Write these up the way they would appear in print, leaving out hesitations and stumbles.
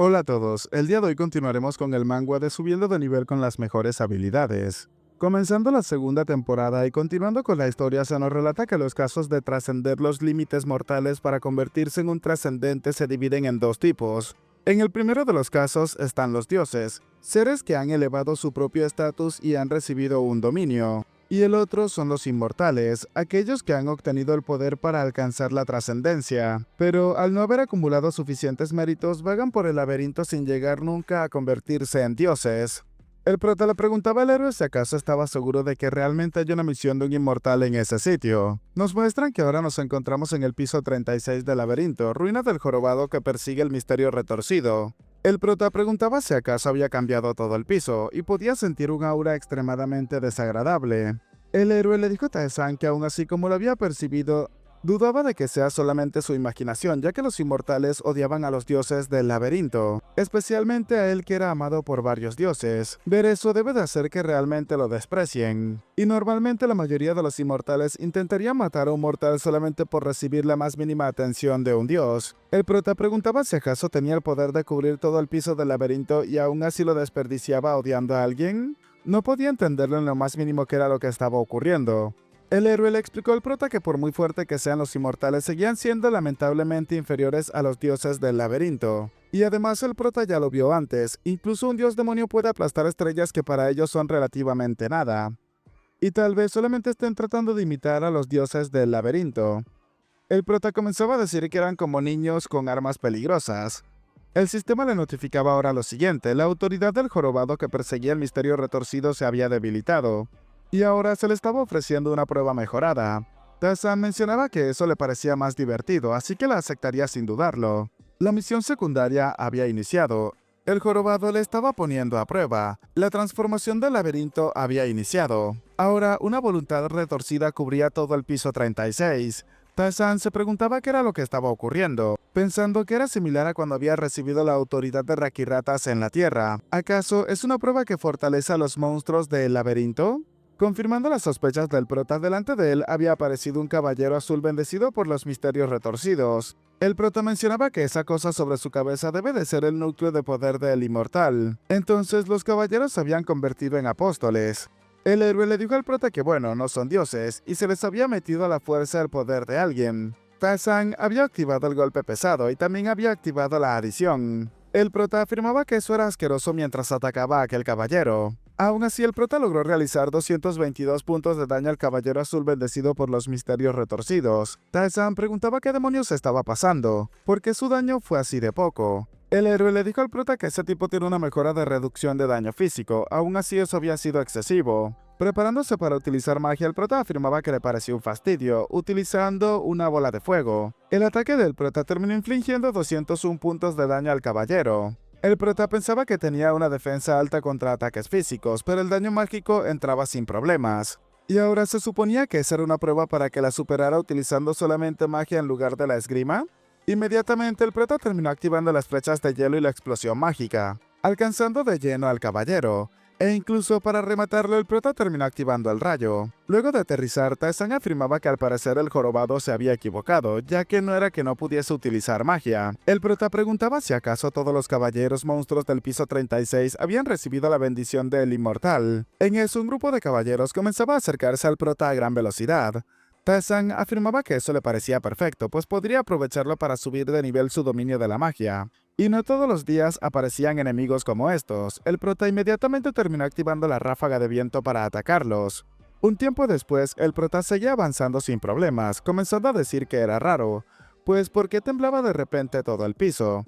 Hola a todos, el día de hoy continuaremos con el manga de Subiendo de nivel con las mejores habilidades. Comenzando la segunda temporada y continuando con la historia, se nos relata que los casos de trascender los límites mortales para convertirse en un trascendente se dividen en dos tipos. En el primero de los casos están los dioses, seres que han elevado su propio estatus y han recibido un dominio. Y el otro son los inmortales, aquellos que han obtenido el poder para alcanzar la trascendencia, pero al no haber acumulado suficientes méritos vagan por el laberinto sin llegar nunca a convertirse en dioses. El prota le preguntaba al héroe si acaso estaba seguro de que realmente hay una misión de un inmortal en ese sitio. Nos muestran que ahora nos encontramos en el piso 36 del laberinto, ruina del jorobado que persigue el misterio retorcido. El prota preguntaba si acaso había cambiado todo el piso, y podía sentir un aura extremadamente desagradable. El héroe le dijo a Tae-san que aún así como lo había percibido, dudaba de que sea solamente su imaginación, ya que los inmortales odiaban a los dioses del laberinto, especialmente a él que era amado por varios dioses. Ver eso debe de hacer que realmente lo desprecien. Y normalmente la mayoría de los inmortales intentarían matar a un mortal solamente por recibir la más mínima atención de un dios. El prota preguntaba si acaso tenía el poder de cubrir todo el piso del laberinto y aún así lo desperdiciaba odiando a alguien. No podía entenderlo en lo más mínimo que era lo que estaba ocurriendo. El héroe le explicó al prota que por muy fuerte que sean los inmortales, seguían siendo lamentablemente inferiores a los dioses del laberinto. Y además el prota ya lo vio antes, incluso un dios demonio puede aplastar estrellas que para ellos son relativamente nada. Y tal vez solamente estén tratando de imitar a los dioses del laberinto. El prota comenzaba a decir que eran como niños con armas peligrosas. El sistema le notificaba ahora lo siguiente: la autoridad del jorobado que perseguía el misterio retorcido se había debilitado, y ahora se le estaba ofreciendo una prueba mejorada. Tae-san mencionaba que eso le parecía más divertido, así que la aceptaría sin dudarlo. La misión secundaria había iniciado. El jorobado le estaba poniendo a prueba. La transformación del laberinto había iniciado. Ahora, una voluntad retorcida cubría todo el piso 36. Tae-san se preguntaba qué era lo que estaba ocurriendo, pensando que era similar a cuando había recibido la autoridad de Rakiratas en la Tierra. ¿Acaso es una prueba que fortalece a los monstruos del laberinto? Confirmando las sospechas del prota, delante de él había aparecido un caballero azul bendecido por los misterios retorcidos. El prota mencionaba que esa cosa sobre su cabeza debe de ser el núcleo de poder del inmortal. Entonces los caballeros se habían convertido en apóstoles. El héroe le dijo al prota que bueno, no son dioses, y se les había metido a la fuerza el poder de alguien. Tae-san había activado el golpe pesado y también había activado la adición. El prota afirmaba que eso era asqueroso mientras atacaba a aquel caballero. Aún así, el prota logró realizar 222 puntos de daño al caballero azul bendecido por los misterios retorcidos. Tae-san preguntaba qué demonios estaba pasando, porque su daño fue así de poco. El héroe le dijo al prota que ese tipo tiene una mejora de reducción de daño físico, aún así eso había sido excesivo. Preparándose para utilizar magia, el prota afirmaba que le parecía un fastidio, utilizando una bola de fuego. El ataque del prota terminó infligiendo 201 puntos de daño al caballero. El prota pensaba que tenía una defensa alta contra ataques físicos, pero el daño mágico entraba sin problemas. Y ahora se suponía que esa era una prueba para que la superara utilizando solamente magia en lugar de la esgrima. Inmediatamente el prota terminó activando las flechas de hielo y la explosión mágica, alcanzando de lleno al caballero. E incluso para rematarlo, el prota terminó activando el rayo. Luego de aterrizar, Tae-san afirmaba que al parecer el jorobado se había equivocado, ya que no era que no pudiese utilizar magia. El prota preguntaba si acaso todos los caballeros monstruos del piso 36 habían recibido la bendición del inmortal. En eso, un grupo de caballeros comenzaba a acercarse al prota a gran velocidad. Tae-san afirmaba que eso le parecía perfecto, pues podría aprovecharlo para subir de nivel su dominio de la magia. Y no todos los días aparecían enemigos como estos. El prota inmediatamente terminó activando la ráfaga de viento para atacarlos. Un tiempo después, el prota seguía avanzando sin problemas, comenzando a decir que era raro, pues ¿por qué temblaba de repente todo el piso?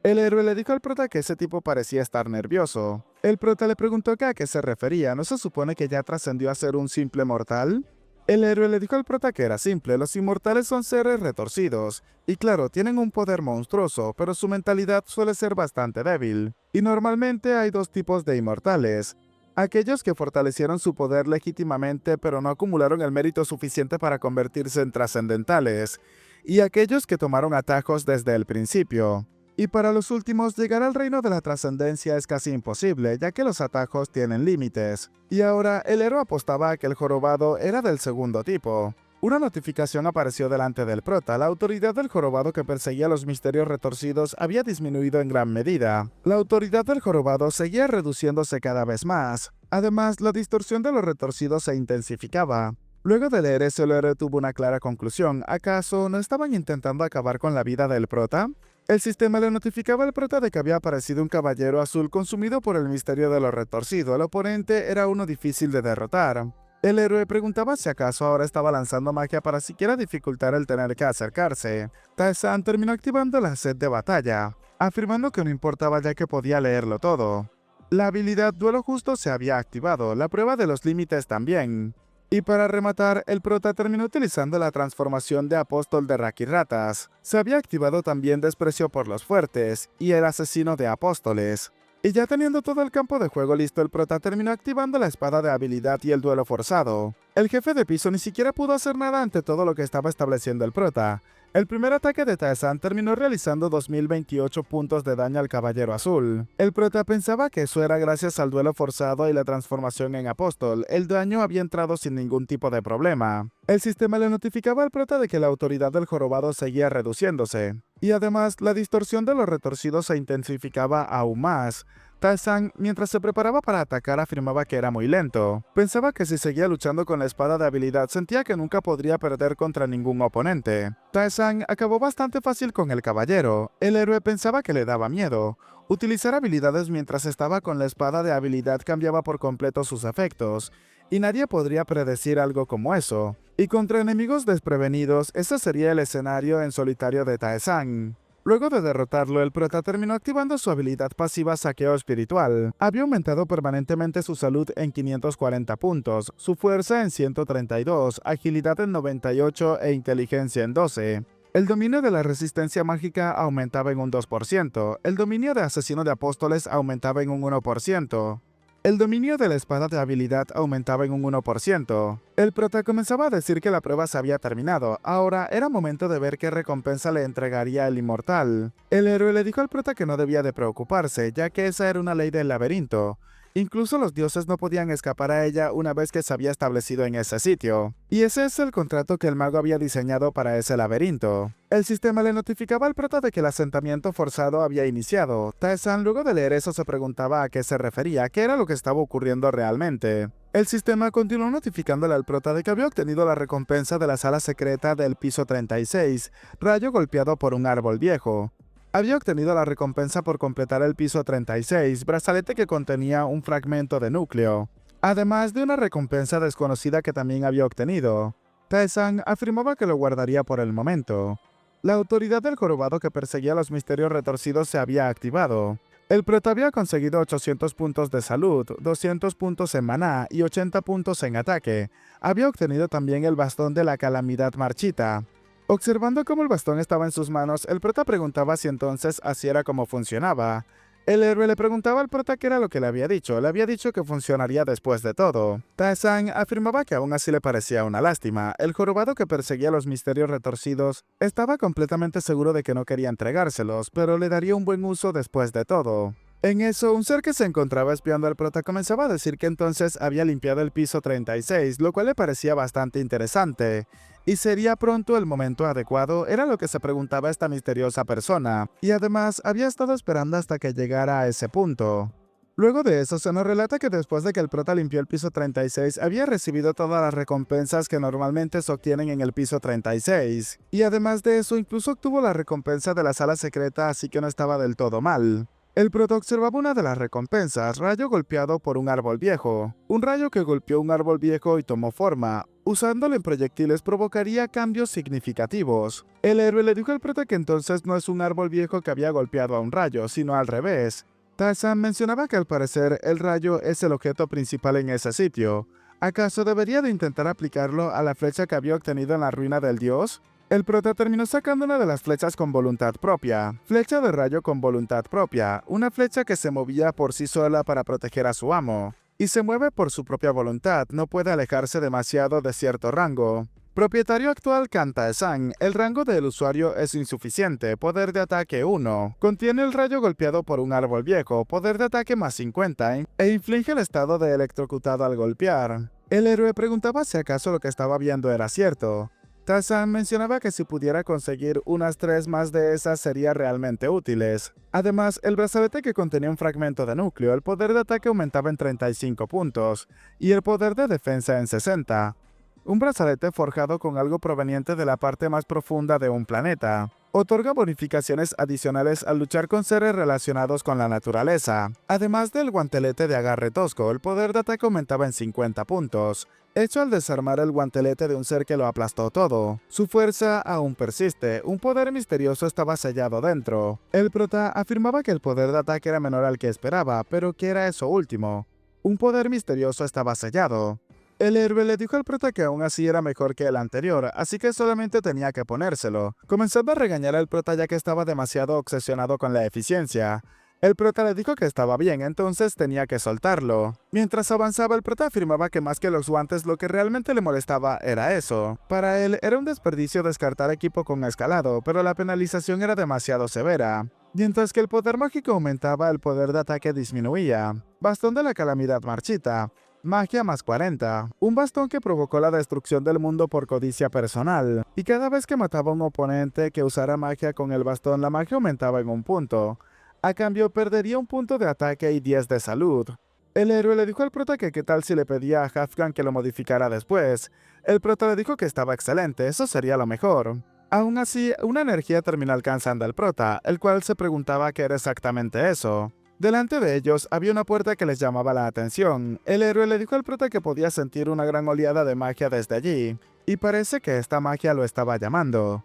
El héroe le dijo al prota que ese tipo parecía estar nervioso. El prota le preguntó que a qué se refería, ¿no se supone que ya trascendió a ser un simple mortal? El héroe le dijo al prota que era simple, los inmortales son seres retorcidos, y claro, tienen un poder monstruoso, pero su mentalidad suele ser bastante débil. Y normalmente hay dos tipos de inmortales: aquellos que fortalecieron su poder legítimamente pero no acumularon el mérito suficiente para convertirse en trascendentales, y aquellos que tomaron atajos desde el principio. Y para los últimos, llegar al reino de la trascendencia es casi imposible, ya que los atajos tienen límites. Y ahora, el héroe apostaba a que el jorobado era del segundo tipo. Una notificación apareció delante del prota. La autoridad del jorobado que perseguía los misterios retorcidos había disminuido en gran medida. La autoridad del jorobado seguía reduciéndose cada vez más. Además, la distorsión de los retorcidos se intensificaba. Luego de leer eso, el héroe tuvo una clara conclusión. ¿Acaso no estaban intentando acabar con la vida del prota? El sistema le notificaba al prota de que había aparecido un caballero azul consumido por el misterio de lo retorcido. El oponente era uno difícil de derrotar. El héroe preguntaba si acaso ahora estaba lanzando magia para siquiera dificultar el tener que acercarse. Tae-san terminó activando la sed de batalla, afirmando que no importaba ya que podía leerlo todo. La habilidad Duelo Justo se había activado, la prueba de los límites también. Y para rematar, el prota terminó utilizando la transformación de apóstol de Rakiratas. Se había activado también Desprecio por los Fuertes y el asesino de apóstoles. Y ya teniendo todo el campo de juego listo, el prota terminó activando la espada de habilidad y el duelo forzado. El jefe de piso ni siquiera pudo hacer nada ante todo lo que estaba estableciendo el prota. El primer ataque de Tae-san terminó realizando 2028 puntos de daño al caballero azul. El prota pensaba que eso era gracias al duelo forzado y la transformación en apóstol. El daño había entrado sin ningún tipo de problema. El sistema le notificaba al prota de que la autoridad del jorobado seguía reduciéndose. Y además, la distorsión de los retorcidos se intensificaba aún más. Tae-san, mientras se preparaba para atacar, afirmaba que era muy lento. Pensaba que si seguía luchando con la espada de habilidad, sentía que nunca podría perder contra ningún oponente. Tae-san acabó bastante fácil con el caballero. El héroe pensaba que le daba miedo. Utilizar habilidades mientras estaba con la espada de habilidad cambiaba por completo sus efectos, y nadie podría predecir algo como eso. Y contra enemigos desprevenidos, ese sería el escenario en solitario de Tae-san. Luego de derrotarlo, el prota terminó activando su habilidad pasiva Saqueo Espiritual. Había aumentado permanentemente su salud en 540 puntos, su fuerza en 132, agilidad en 98 e inteligencia en 12. El dominio de la resistencia mágica aumentaba en un 2%, el dominio de asesino de apóstoles aumentaba en un 1%. El dominio de la espada de habilidad aumentaba en un 1%. El prota comenzaba a decir que la prueba se había terminado, ahora era momento de ver qué recompensa le entregaría el inmortal. El héroe le dijo al prota que no debía de preocuparse, ya que esa era una ley del laberinto. Incluso los dioses no podían escapar a ella una vez que se había establecido en ese sitio. Y ese es el contrato que el mago había diseñado para ese laberinto. El sistema le notificaba al prota de que el asentamiento forzado había iniciado. Tae-san, luego de leer eso, se preguntaba a qué se refería, qué era lo que estaba ocurriendo realmente. El sistema continuó notificándole al prota de que había obtenido la recompensa de la sala secreta del piso 36, rayo golpeado por un árbol viejo. Había obtenido la recompensa por completar el piso 36, brazalete que contenía un fragmento de núcleo, además de una recompensa desconocida que también había obtenido. Tae-san afirmaba que lo guardaría por el momento. La autoridad del jorobado que perseguía los misterios retorcidos se había activado. El prota había conseguido 800 puntos de salud, 200 puntos en maná y 80 puntos en ataque. Había obtenido también el bastón de la calamidad marchita. Observando cómo el bastón estaba en sus manos, el prota preguntaba si entonces así era como funcionaba. El héroe le preguntaba al prota qué era lo que le había dicho que funcionaría después de todo. Tae-san afirmaba que aún así le parecía una lástima. El jorobado que perseguía los misterios retorcidos estaba completamente seguro de que no quería entregárselos, pero le daría un buen uso después de todo. En eso, un ser que se encontraba espiando al prota comenzaba a decir que entonces había limpiado el piso 36, lo cual le parecía bastante interesante. ¿Y sería pronto el momento adecuado? Era lo que se preguntaba esta misteriosa persona, y además había estado esperando hasta que llegara a ese punto. Luego de eso, se nos relata que después de que el prota limpió el piso 36, había recibido todas las recompensas que normalmente se obtienen en el piso 36. Y además de eso, incluso obtuvo la recompensa de la sala secreta, así que no estaba del todo mal. El prota observaba una de las recompensas, rayo golpeado por un árbol viejo. Un rayo que golpeó un árbol viejo y tomó forma. Usándolo en proyectiles provocaría cambios significativos. El héroe le dijo al prota que entonces no es un árbol viejo que había golpeado a un rayo, sino al revés. Tae-san mencionaba que al parecer el rayo es el objeto principal en ese sitio. ¿Acaso debería de intentar aplicarlo a la flecha que había obtenido en la ruina del dios? El prota terminó sacando una de las flechas con voluntad propia. Flecha de rayo con voluntad propia. Una flecha que se movía por sí sola para proteger a su amo. Y se mueve por su propia voluntad, no puede alejarse demasiado de cierto rango. Propietario actual Tae-san, el rango del usuario es insuficiente, poder de ataque 1. Contiene el rayo golpeado por un árbol viejo, poder de ataque más 50, e inflige el estado de electrocutado al golpear. El héroe preguntaba si acaso lo que estaba viendo era cierto. Tarzan mencionaba que si pudiera conseguir unas 3 más de esas sería realmente útiles. Además, el brazalete que contenía un fragmento de núcleo, el poder de ataque aumentaba en 35 puntos, y el poder de defensa en 60. Un brazalete forjado con algo proveniente de la parte más profunda de un planeta. Otorga bonificaciones adicionales al luchar con seres relacionados con la naturaleza. Además del guantelete de agarre tosco, el poder de ataque aumentaba en 50 puntos, hecho al desarmar el guantelete de un ser que lo aplastó todo. Su fuerza aún persiste, un poder misterioso estaba sellado dentro. El prota afirmaba que el poder de ataque era menor al que esperaba, pero que era eso último. Un poder misterioso estaba sellado. El héroe le dijo al prota que aún así era mejor que el anterior, así que solamente tenía que ponérselo, comenzando a regañar al prota ya que estaba demasiado obsesionado con la eficiencia. El prota le dijo que estaba bien, entonces tenía que soltarlo. Mientras avanzaba, el prota afirmaba que más que los guantes lo que realmente le molestaba era eso. Para él era un desperdicio descartar equipo con escalado, pero la penalización era demasiado severa. Mientras que el poder mágico aumentaba, el poder de ataque disminuía. Bastón de la calamidad marchita. Magia más 40. Un bastón que provocó la destrucción del mundo por codicia personal. Y cada vez que mataba a un oponente que usara magia con el bastón, la magia aumentaba en un punto. A cambio, perdería un punto de ataque y 10 de salud. El héroe le dijo al prota que qué tal si le pedía a Hafgan que lo modificara después. El prota le dijo que estaba excelente, eso sería lo mejor. Aún así, una energía terminó alcanzando al prota, el cual se preguntaba qué era exactamente eso. Delante de ellos había una puerta que les llamaba la atención. El héroe le dijo al prota que podía sentir una gran oleada de magia desde allí, y parece que esta magia lo estaba llamando.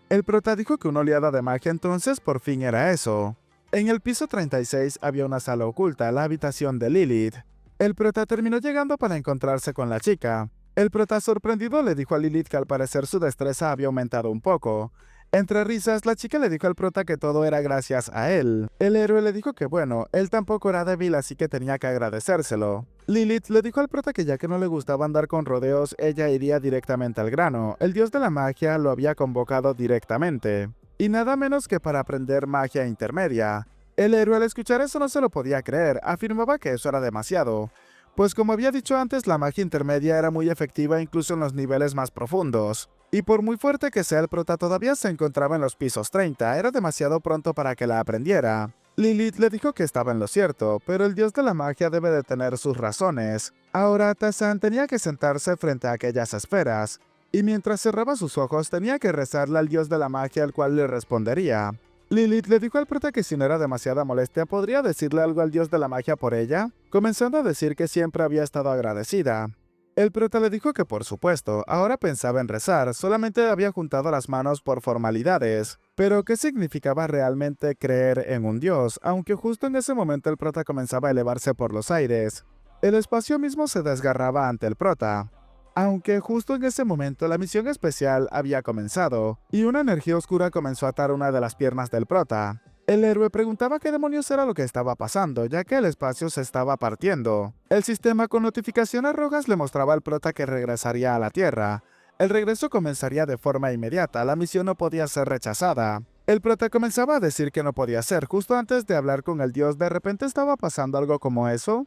El prota dijo que una oleada de magia entonces por fin era eso. En el piso 36 había una sala oculta, la habitación de Lilith. El prota terminó llegando para encontrarse con la chica. El prota sorprendido le dijo a Lilith que al parecer su destreza había aumentado un poco. Entre risas, la chica le dijo al prota que todo era gracias a él. El héroe le dijo que bueno, él tampoco era débil así que tenía que agradecérselo. Lilith le dijo al prota que ya que no le gustaba andar con rodeos, ella iría directamente al grano. El dios de la magia lo había convocado directamente. Y nada menos que para aprender magia intermedia. El héroe al escuchar eso no se lo podía creer, afirmaba que eso era demasiado. Pues como había dicho antes, la magia intermedia era muy efectiva incluso en los niveles más profundos. Y por muy fuerte que sea el prota todavía se encontraba en los pisos 30, era demasiado pronto para que la aprendiera. Lilith le dijo que estaba en lo cierto, pero el dios de la magia debe de tener sus razones. Ahora Tarzan tenía que sentarse frente a aquellas esferas, y mientras cerraba sus ojos tenía que rezarle al dios de la magia al cual le respondería. Lilith le dijo al prota que si no era demasiada molestia podría decirle algo al dios de la magia por ella, comenzando a decir que siempre había estado agradecida. El prota le dijo que por supuesto, ahora pensaba en rezar, solamente había juntado las manos por formalidades. Pero ¿qué significaba realmente creer en un dios? Aunque justo en ese momento el prota comenzaba a elevarse por los aires. El espacio mismo se desgarraba ante el prota. Aunque justo en ese momento la misión especial había comenzado, y una energía oscura comenzó a atar una de las piernas del prota. El héroe preguntaba qué demonios era lo que estaba pasando, ya que el espacio se estaba partiendo. El sistema con notificaciones rojas le mostraba al prota que regresaría a la Tierra. El regreso comenzaría de forma inmediata, la misión no podía ser rechazada. El prota comenzaba a decir que no podía ser, justo antes de hablar con el dios, ¿de repente estaba pasando algo como eso?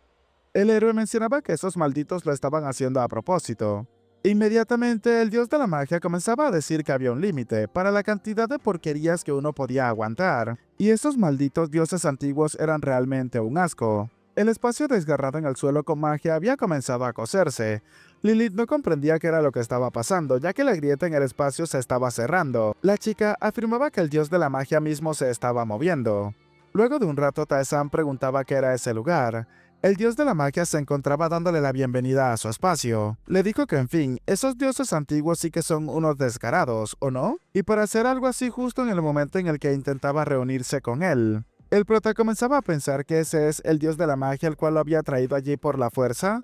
El héroe mencionaba que esos malditos lo estaban haciendo a propósito. Inmediatamente, el dios de la magia comenzaba a decir que había un límite para la cantidad de porquerías que uno podía aguantar, y esos malditos dioses antiguos eran realmente un asco. El espacio desgarrado en el suelo con magia había comenzado a coserse. Lilith no comprendía qué era lo que estaba pasando, ya que la grieta en el espacio se estaba cerrando. La chica afirmaba que el dios de la magia mismo se estaba moviendo. Luego de un rato, Tarzan preguntaba qué era ese lugar. El dios de la magia se encontraba dándole la bienvenida a su espacio. Le dijo que en fin, esos dioses antiguos sí que son unos descarados, ¿o no? Y para hacer algo así justo en el momento en el que intentaba reunirse con él. El prota comenzaba a pensar que ese es el dios de la magia el cual lo había traído allí por la fuerza.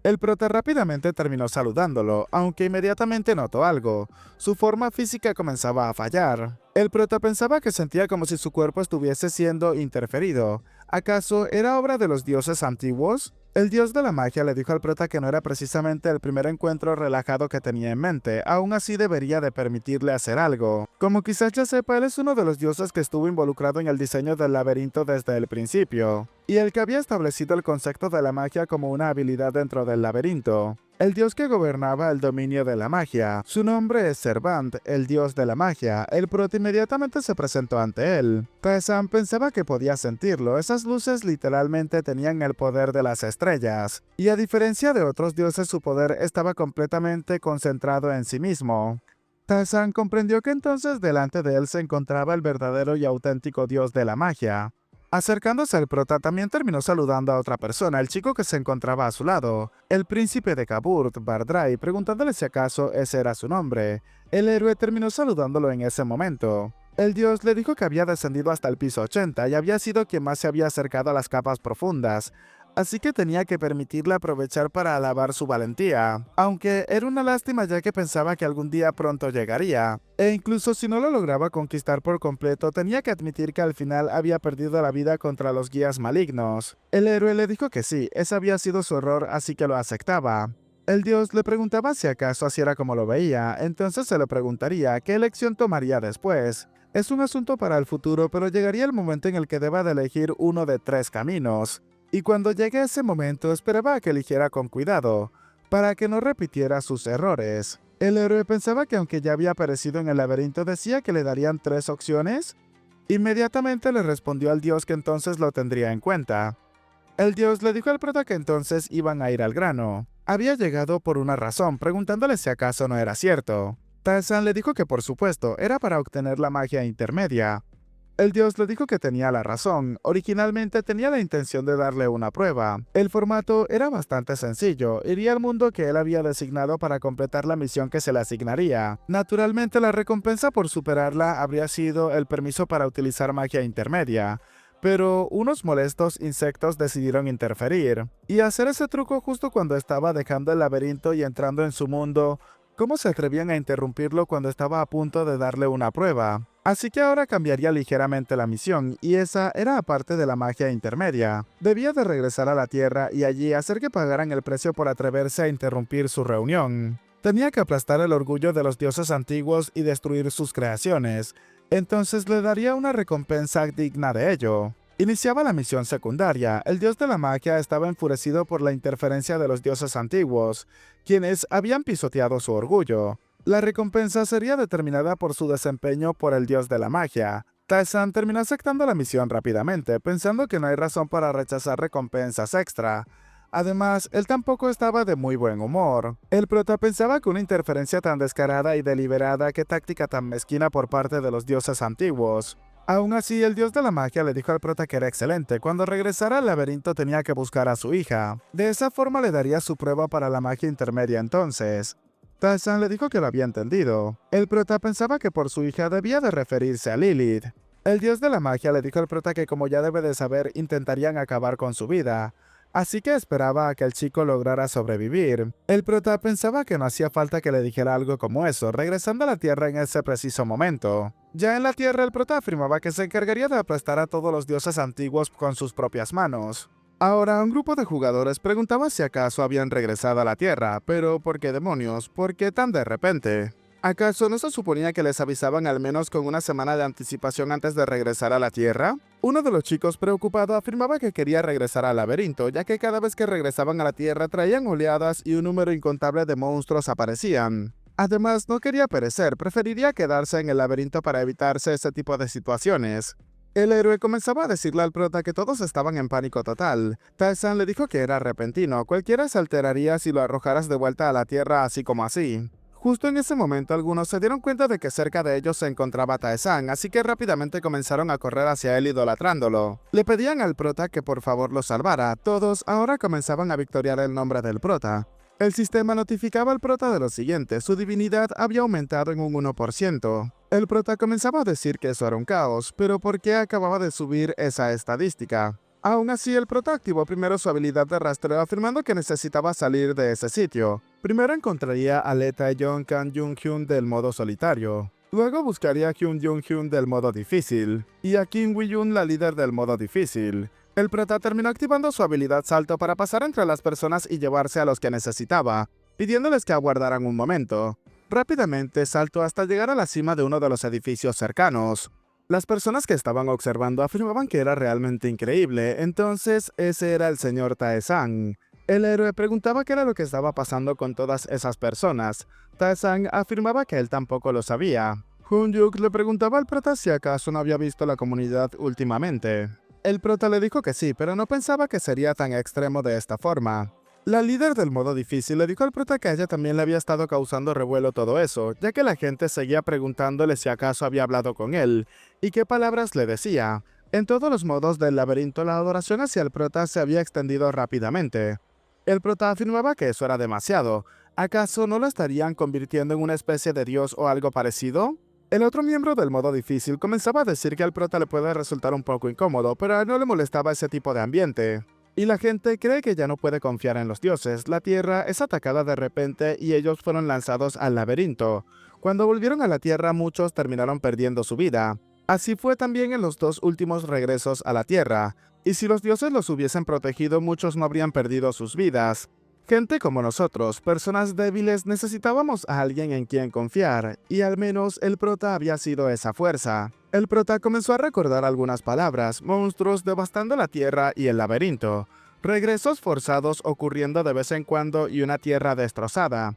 El prota rápidamente terminó saludándolo, aunque inmediatamente notó algo. Su forma física comenzaba a fallar. El prota pensaba que sentía como si su cuerpo estuviese siendo interferido. ¿Acaso era obra de los dioses antiguos? El dios de la magia le dijo al prota que no era precisamente el primer encuentro relajado que tenía en mente, aún así debería de permitirle hacer algo. Como quizás ya sepa, él es uno de los dioses que estuvo involucrado en el diseño del laberinto desde el principio, y el que había establecido el concepto de la magia como una habilidad dentro del laberinto. el dios que gobernaba el dominio de la magia. Su nombre es Servant, el dios de la magia. El prota inmediatamente se presentó ante él. Tae-san pensaba que podía sentirlo, esas luces literalmente tenían el poder de las estrellas, y a diferencia de otros dioses su poder estaba completamente concentrado en sí mismo. Tae-san comprendió que entonces delante de él se encontraba el verdadero y auténtico dios de la magia. Acercándose al prota también terminó saludando a otra persona, el chico que se encontraba a su lado, el príncipe de Kaburt, Bardrai, preguntándole si acaso ese era su nombre. El héroe terminó saludándolo en ese momento. El dios le dijo que había descendido hasta el piso 80 y había sido quien más se había acercado a las capas profundas, así que tenía que permitirle aprovechar para alabar su valentía, aunque era una lástima ya que pensaba que algún día pronto llegaría, e incluso si no lo lograba conquistar por completo, tenía que admitir que al final había perdido la vida contra los guías malignos. El héroe le dijo que sí, ese había sido su error, así que lo aceptaba. El dios le preguntaba si acaso así era como lo veía, entonces se le preguntaría qué elección tomaría después. Es un asunto para el futuro, pero llegaría el momento en el que deba de elegir uno de 3 caminos. Y cuando llegue ese momento esperaba a que eligiera con cuidado, para que no repitiera sus errores. El héroe pensaba que aunque ya había aparecido en el laberinto decía que le darían 3 opciones. Inmediatamente le respondió al dios que entonces lo tendría en cuenta. El dios le dijo al prota que entonces iban a ir al grano. Había llegado por una razón, preguntándole si acaso no era cierto. Tae-san le dijo que por supuesto, era para obtener la magia intermedia. El dios le dijo que tenía la razón. Originalmente tenía la intención de darle una prueba. El formato era bastante sencillo. Iría al mundo que él había designado para completar la misión que se le asignaría. Naturalmente, la recompensa por superarla habría sido el permiso para utilizar magia intermedia. Pero unos molestos insectos decidieron interferir y hacer ese truco justo cuando estaba dejando el laberinto y entrando en su mundo. ¿Cómo se atrevían a interrumpirlo cuando estaba a punto de darle una prueba? Así que ahora cambiaría ligeramente la misión, y esa era aparte de la magia intermedia. Debía de regresar a la Tierra y allí hacer que pagaran el precio por atreverse a interrumpir su reunión. Tenía que aplastar el orgullo de los dioses antiguos y destruir sus creaciones. Entonces le daría una recompensa digna de ello. Iniciaba la misión secundaria. El dios de la magia estaba enfurecido por la interferencia de los dioses antiguos, quienes habían pisoteado su orgullo. La recompensa sería determinada por su desempeño por el dios de la magia. Tae-san terminó aceptando la misión rápidamente, pensando que no hay razón para rechazar recompensas extra. Además, él tampoco estaba de muy buen humor. El prota pensaba que una interferencia tan descarada y deliberada, qué táctica tan mezquina por parte de los dioses antiguos. Aún así, el dios de la magia le dijo al prota que era excelente. Cuando regresara al laberinto tenía que buscar a su hija. De esa forma le daría su prueba para la magia intermedia entonces. Tae-san le dijo que lo había entendido. El prota pensaba que por su hija debía de referirse a Lilith. El dios de la magia le dijo al prota que como ya debe de saber intentarían acabar con su vida, así que esperaba a que el chico lograra sobrevivir. El prota pensaba que no hacía falta que le dijera algo como eso, regresando a la Tierra en ese preciso momento. Ya en la Tierra el prota afirmaba que se encargaría de aplastar a todos los dioses antiguos con sus propias manos. Ahora, un grupo de jugadores preguntaba si acaso habían regresado a la Tierra, pero ¿por qué demonios? ¿Por qué tan de repente? ¿Acaso no se suponía que les avisaban al menos con una semana de anticipación antes de regresar a la Tierra? Uno de los chicos preocupado afirmaba que quería regresar al laberinto, ya que cada vez que regresaban a la Tierra traían oleadas y un número incontable de monstruos aparecían. Además, no quería perecer, preferiría quedarse en el laberinto para evitarse ese tipo de situaciones. El héroe comenzaba a decirle al prota que todos estaban en pánico total. Tae-san le dijo que era repentino, cualquiera se alteraría si lo arrojaras de vuelta a la Tierra así como así. Justo en ese momento algunos se dieron cuenta de que cerca de ellos se encontraba Tae-san, así que rápidamente comenzaron a correr hacia él idolatrándolo. Le pedían al prota que por favor lo salvara. Todos ahora comenzaban a victoriar el nombre del prota. El sistema notificaba al prota de lo siguiente: su divinidad había aumentado en un 1%. El prota comenzaba a decir que eso era un caos, pero ¿por qué acababa de subir esa estadística? Aún así, el prota activó primero su habilidad de rastreo afirmando que necesitaba salir de ese sitio. Primero encontraría a Lee Tae-yong Kang Jung-hyun del modo solitario. Luego buscaría a Hyun Jung-hyun del modo difícil. Y a Kim Wi-yun, la líder del modo difícil. El prota terminó activando su habilidad salto para pasar entre las personas y llevarse a los que necesitaba, pidiéndoles que aguardaran un momento. Rápidamente saltó hasta llegar a la cima de uno de los edificios cercanos. Las personas que estaban observando afirmaban que era realmente increíble, entonces ese era el señor Tae-san. El héroe preguntaba qué era lo que estaba pasando con todas esas personas. Tae-san afirmaba que él tampoco lo sabía. Hun-yuk le preguntaba al prota si acaso no había visto la comunidad últimamente. El prota le dijo que sí, pero no pensaba que sería tan extremo de esta forma. La líder del modo difícil le dijo al prota que a ella también le había estado causando revuelo todo eso, ya que la gente seguía preguntándole si acaso había hablado con él, y qué palabras le decía. En todos los modos del laberinto, la adoración hacia el prota se había extendido rápidamente. El prota afirmaba que eso era demasiado. ¿Acaso no lo estarían convirtiendo en una especie de dios o algo parecido? El otro miembro del modo difícil comenzaba a decir que al prota le puede resultar un poco incómodo, pero a él no le molestaba ese tipo de ambiente. Y la gente cree que ya no puede confiar en los dioses. La tierra es atacada de repente y ellos fueron lanzados al laberinto. Cuando volvieron a la tierra, muchos terminaron perdiendo su vida. Así fue también en los dos últimos regresos a la tierra. Y si los dioses los hubiesen protegido, muchos no habrían perdido sus vidas. Gente como nosotros, personas débiles, necesitábamos a alguien en quien confiar, y al menos el prota había sido esa fuerza. El prota comenzó a recordar algunas palabras: monstruos devastando la tierra y el laberinto, regresos forzados ocurriendo de vez en cuando y una tierra destrozada.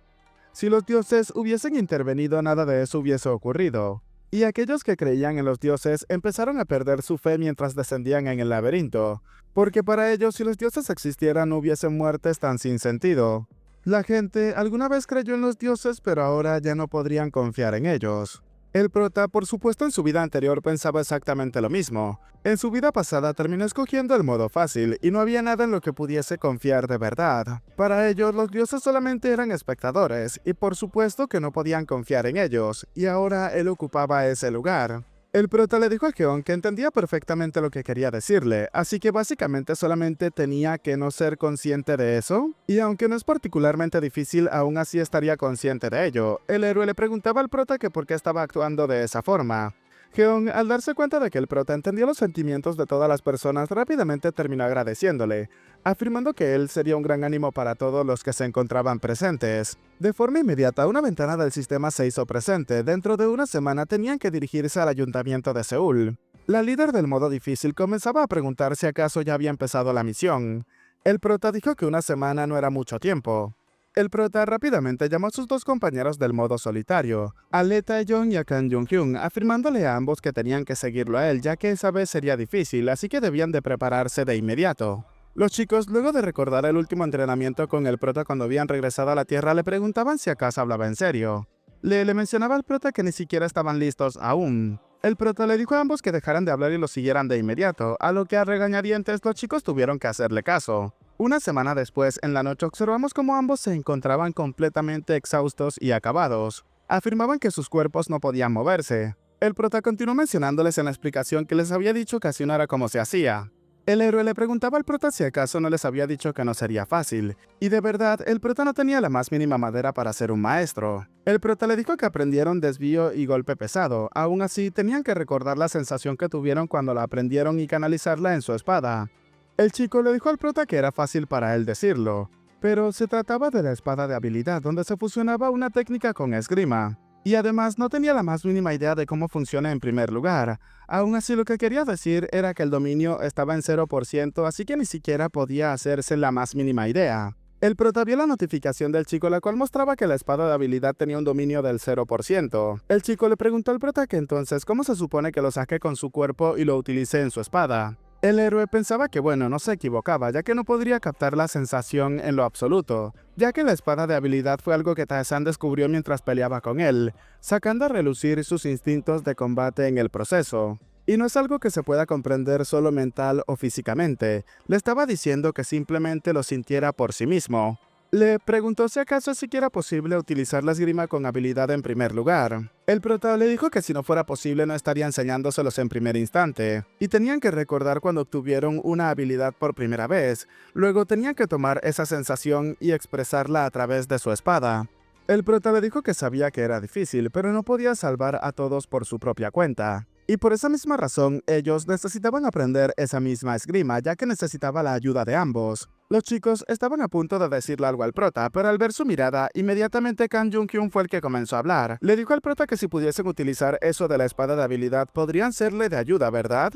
Si los dioses hubiesen intervenido, nada de eso hubiese ocurrido. Y aquellos que creían en los dioses empezaron a perder su fe mientras descendían en el laberinto, porque para ellos si los dioses existieran no hubiesen muertes tan sin sentido. La gente alguna vez creyó en los dioses, pero ahora ya no podrían confiar en ellos. El prota, por supuesto, en su vida anterior pensaba exactamente lo mismo. En su vida pasada terminó escogiendo el modo fácil y no había nada en lo que pudiese confiar de verdad. Para ellos, los dioses solamente eran espectadores y por supuesto que no podían confiar en ellos, y ahora él ocupaba ese lugar. El prota le dijo a Keon que entendía perfectamente lo que quería decirle, así que básicamente solamente tenía que no ser consciente de eso. Y aunque no es particularmente difícil, aún así estaría consciente de ello. El héroe le preguntaba al prota que por qué estaba actuando de esa forma. Keon, al darse cuenta de que el prota entendía los sentimientos de todas las personas, rápidamente terminó agradeciéndole, afirmando que él sería un gran ánimo para todos los que se encontraban presentes. De forma inmediata, una ventana del sistema se hizo presente. Dentro de una semana tenían que dirigirse al ayuntamiento de Seúl. La líder del modo difícil comenzaba a preguntar si acaso ya había empezado la misión. El prota dijo que una semana no era mucho tiempo. El prota rápidamente llamó a sus dos compañeros del modo solitario, a Lee Tae-jong y a Kang Jung-hyun, afirmándole a ambos que tenían que seguirlo a él, ya que esa vez sería difícil, así que debían de prepararse de inmediato. Los chicos, luego de recordar el último entrenamiento con el prota cuando habían regresado a la Tierra, le preguntaban si acaso hablaba en serio. Le mencionaba al prota que ni siquiera estaban listos aún. El prota le dijo a ambos que dejaran de hablar y lo siguieran de inmediato, a lo que a regañadientes los chicos tuvieron que hacerle caso. Una semana después, en la noche, observamos cómo ambos se encontraban completamente exhaustos y acabados. Afirmaban que sus cuerpos no podían moverse. El prota continuó mencionándoles en la explicación que les había dicho que así no era como se hacía. El héroe le preguntaba al prota si acaso no les había dicho que no sería fácil, y de verdad, el prota no tenía la más mínima madera para ser un maestro. El prota le dijo que aprendieron desvío y golpe pesado, aún así tenían que recordar la sensación que tuvieron cuando la aprendieron y canalizarla en su espada. El chico le dijo al prota que era fácil para él decirlo, pero se trataba de la espada de habilidad donde se fusionaba una técnica con esgrima. Y además no tenía la más mínima idea de cómo funciona en primer lugar. Aún así lo que quería decir era que el dominio estaba en 0%, así que ni siquiera podía hacerse la más mínima idea. El prota vio la notificación del chico, la cual mostraba que la espada de habilidad tenía un dominio del 0%. El chico le preguntó al prota que entonces cómo se supone que lo saque con su cuerpo y lo utilice en su espada. El héroe pensaba que bueno, no se equivocaba, ya que no podría captar la sensación en lo absoluto, ya que la espada de habilidad fue algo que Tae-san descubrió mientras peleaba con él, sacando a relucir sus instintos de combate en el proceso. Y no es algo que se pueda comprender solo mental o físicamente, le estaba diciendo que simplemente lo sintiera por sí mismo. Le preguntó si acaso es siquiera posible utilizar la esgrima con habilidad en primer lugar. El prota le dijo que si no fuera posible no estaría enseñándoselos en primer instante, y tenían que recordar cuando obtuvieron una habilidad por primera vez, luego tenían que tomar esa sensación y expresarla a través de su espada. El prota le dijo que sabía que era difícil, pero no podía salvar a todos por su propia cuenta. Y por esa misma razón, ellos necesitaban aprender esa misma esgrima, ya que necesitaba la ayuda de ambos. Los chicos estaban a punto de decirle algo al prota, pero al ver su mirada, inmediatamente Kang Jung-hyun fue el que comenzó a hablar. Le dijo al prota que si pudiesen utilizar eso de la espada de habilidad, podrían serle de ayuda, ¿verdad?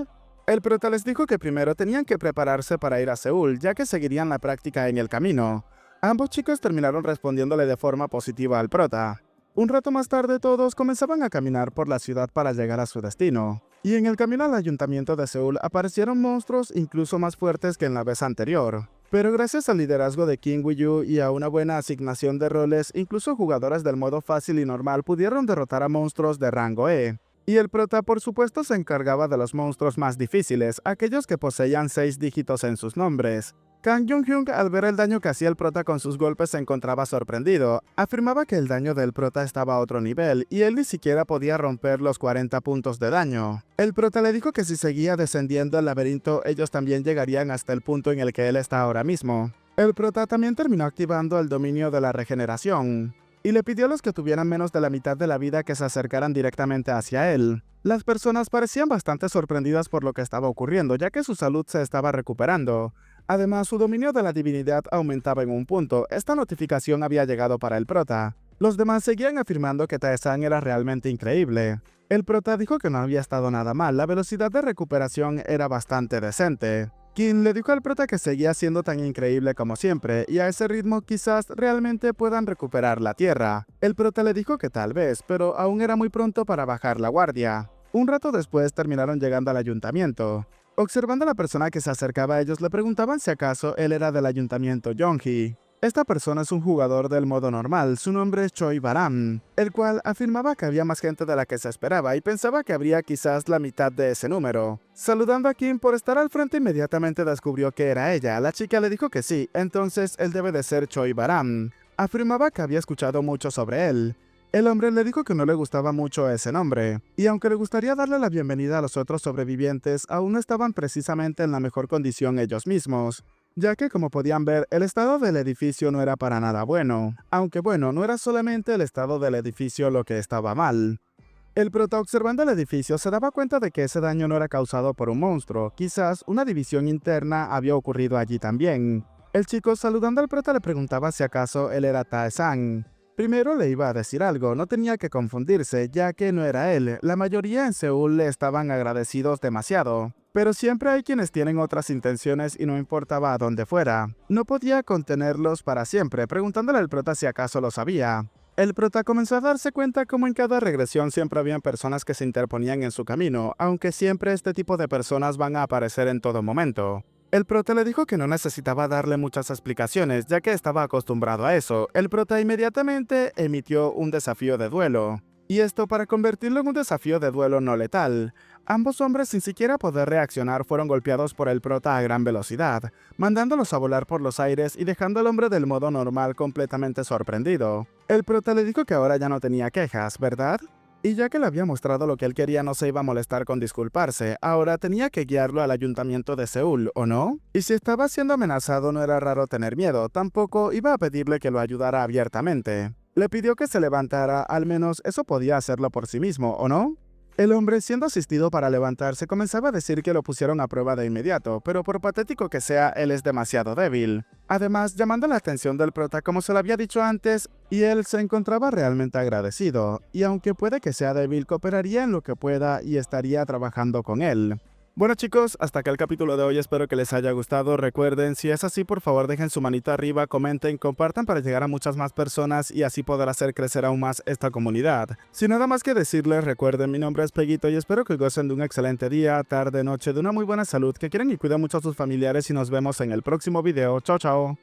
El prota les dijo que primero tenían que prepararse para ir a Seúl, ya que seguirían la práctica en el camino. Ambos chicos terminaron respondiéndole de forma positiva al prota. Un rato más tarde todos comenzaban a caminar por la ciudad para llegar a su destino. Y en el camino al ayuntamiento de Seúl aparecieron monstruos incluso más fuertes que en la vez anterior. Pero gracias al liderazgo de Kim Woo-yu y a una buena asignación de roles, incluso jugadores del modo fácil y normal pudieron derrotar a monstruos de rango E. Y el prota por supuesto se encargaba de los monstruos más difíciles, aquellos que poseían 6 dígitos en sus nombres. Kang Jung-hyun, al ver el daño que hacía el prota con sus golpes, se encontraba sorprendido. Afirmaba que el daño del prota estaba a otro nivel, y él ni siquiera podía romper los 40 puntos de daño. El prota le dijo que si seguía descendiendo el laberinto, ellos también llegarían hasta el punto en el que él está ahora mismo. El prota también terminó activando el dominio de la regeneración, y le pidió a los que tuvieran menos de la mitad de la vida que se acercaran directamente hacia él. Las personas parecían bastante sorprendidas por lo que estaba ocurriendo, ya que su salud se estaba recuperando. Además, su dominio de la divinidad aumentaba en un punto. Esta notificación había llegado para el prota. Los demás seguían afirmando que Tae-san era realmente increíble. El prota dijo que no había estado nada mal, la velocidad de recuperación era bastante decente. Kim le dijo al prota que seguía siendo tan increíble como siempre, y a ese ritmo quizás realmente puedan recuperar la tierra. El prota le dijo que tal vez, pero aún era muy pronto para bajar la guardia. Un rato después terminaron llegando al ayuntamiento. Observando a la persona que se acercaba a ellos, le preguntaban si acaso él era del ayuntamiento Yonhee. Esta persona es un jugador del modo normal, su nombre es Choi Baram, el cual afirmaba que había más gente de la que se esperaba y pensaba que habría quizás la mitad de ese número. Saludando a Kim por estar al frente, inmediatamente descubrió que era ella. La chica le dijo que sí, entonces él debe de ser Choi Baram. Afirmaba que había escuchado mucho sobre él. El hombre le dijo que no le gustaba mucho ese nombre, y aunque le gustaría darle la bienvenida a los otros sobrevivientes, aún no estaban precisamente en la mejor condición ellos mismos, ya que como podían ver, el estado del edificio no era para nada bueno. Aunque bueno, no era solamente el estado del edificio lo que estaba mal. El prota, observando el edificio, se daba cuenta de que ese daño no era causado por un monstruo, quizás una división interna había ocurrido allí también. El chico, saludando al prota, le preguntaba si acaso él era Tae-san. Primero le iba a decir algo, no tenía que confundirse, ya que no era él. La mayoría en Seúl le estaban agradecidos demasiado. Pero siempre hay quienes tienen otras intenciones y no importaba a dónde fuera. No podía contenerlos para siempre, preguntándole al prota si acaso lo sabía. El prota comenzó a darse cuenta como en cada regresión siempre habían personas que se interponían en su camino, aunque siempre este tipo de personas van a aparecer en todo momento. El prota le dijo que no necesitaba darle muchas explicaciones, ya que estaba acostumbrado a eso. El prota inmediatamente emitió un desafío de duelo. Y esto para convertirlo en un desafío de duelo no letal. Ambos hombres, sin siquiera poder reaccionar, fueron golpeados por el prota a gran velocidad, mandándolos a volar por los aires y dejando al hombre del modo normal completamente sorprendido. El prota le dijo que ahora ya no tenía quejas, ¿verdad? Y ya que le había mostrado lo que él quería, no se iba a molestar con disculparse. Ahora tenía que guiarlo al ayuntamiento de Seúl, ¿o no? Y si estaba siendo amenazado, no era raro tener miedo. Tampoco iba a pedirle que lo ayudara abiertamente. Le pidió que se levantara, al menos eso podía hacerlo por sí mismo, ¿o no? El hombre, siendo asistido para levantarse, comenzaba a decir que lo pusieron a prueba de inmediato, pero por patético que sea, él es demasiado débil. Además, llamando la atención del prota como se lo había dicho antes, y él se encontraba realmente agradecido, y aunque puede que sea débil, cooperaría en lo que pueda y estaría trabajando con él. Bueno chicos, hasta acá el capítulo de hoy, espero que les haya gustado. Recuerden, si es así, por favor dejen su manito arriba, comenten, compartan para llegar a muchas más personas y así poder hacer crecer aún más esta comunidad. Sin nada más que decirles, recuerden, mi nombre es Peguito y espero que gocen de un excelente día, tarde, noche, de una muy buena salud, que quieren y cuiden mucho a sus familiares y nos vemos en el próximo video. Chao, chao.